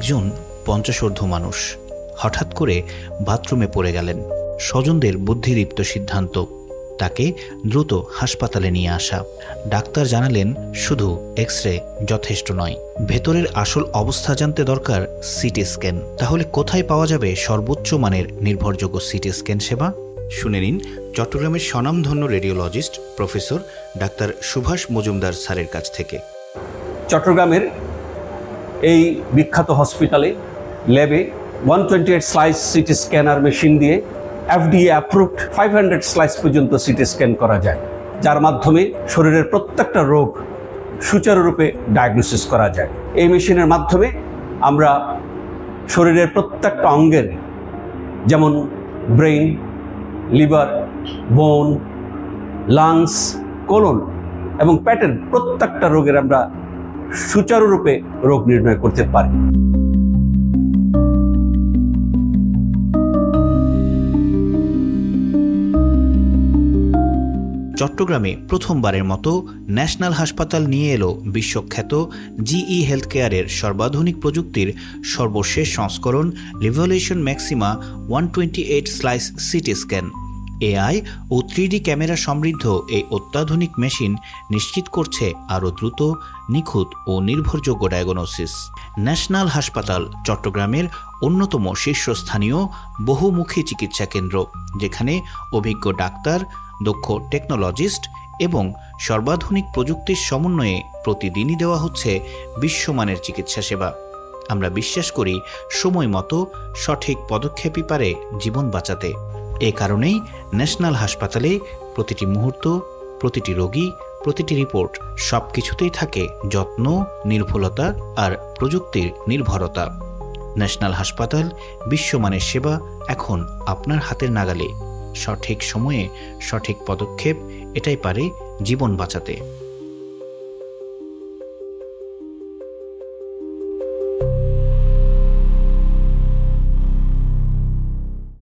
একজন 50 মানুষ হঠাৎ করে বাথরুমে পড়ে গেলেন। স্বজনদের বুদ্ধিদীপ্ত সিদ্ধান্ত তাকে দ্রুত হাসপাতালে নিয়ে আসা। ডাক্তার জানালেন শুধু এক্স-রে যথেষ্ট নয়, ভেতরের আসল অবস্থা জানতে দরকার সিটি স্ক্যান। তাহলে কোথায় পাওয়া যাবে সর্বোচ্চ মানের নির্ভরযোগ্য সিটি স্ক্যান সেবা? শুনে নিন চট্টগ্রামের স্বনামধন্য radiologist professor doctor Subhash Majumdar স্যারের কাছ থেকে। চট্টগ্রামের এই বিখ্যাত হসপিটালে ল্যাবে 128 স্লাইস সিটি স্ক্যানার মেশিন দিয়ে FDA অ্যাপ্রুভড 500 স্লাইস পর্যন্ত সিটি স্ক্যান করা যায়, যার মাধ্যমে শরীরের প্রত্যেকটা রোগ সুচারুরূপে ডায়াগনোসিস করা যায়। এই মেশিনের মাধ্যমে আমরা শরীরের প্রত্যেকটা অঙ্গের, যেমন ব্রেইন, লিভার, বোন, লাংস, কোলন এবং পেটের প্রত্যেকটা রোগের আমরা সুচারুরূপে রোগ নির্ণয় করতে পারি। চট্টগ্রামে প্রথমবারের মতো ন্যাশনাল হাসপাতাল নিয়ে এলো বিশ্বখ্যাত জিই হেলথ কেয়ারের সর্বাধুনিক প্রযুক্তির সর্বশেষ সংস্করণ revolution maxima 128 slice CT scan. AI ও 3D ক্যামেরা সমৃদ্ধ এই অত্যাধুনিক মেশিন নিশ্চিত করছে আরও দ্রুত, নিখুঁত ও নির্ভরযোগ্য ডায়াগনোসিস। ন্যাশনাল হাসপাতাল চট্টগ্রামের অন্যতম শীর্ষস্থানীয় বহুমুখী চিকিৎসা কেন্দ্র, যেখানে অভিজ্ঞ ডাক্তার, দক্ষ টেকনোলজিস্ট এবং সর্বাধুনিক প্রযুক্তির সমন্বয়ে প্রতিদিনই দেওয়া হচ্ছে বিশ্বমানের চিকিৎসা সেবা। আমরা বিশ্বাস করি সময় মতো সঠিক পদক্ষেপই পারে জীবন বাঁচাতে। এ কারণেই ন্যাশনাল হাসপাতালে প্রতিটি মুহূর্ত, প্রতিটি রোগী, প্রতিটি রিপোর্ট সব কিছুতেই থাকে যত্ন, নির্ভুলতা আর প্রযুক্তির নির্ভরতা। ন্যাশনাল হাসপাতাল, বিশ্বমানের সেবা এখন আপনার হাতের নাগালে। সঠিক সময়ে সঠিক পদক্ষেপ, এটাই পারে জীবন বাঁচাতে।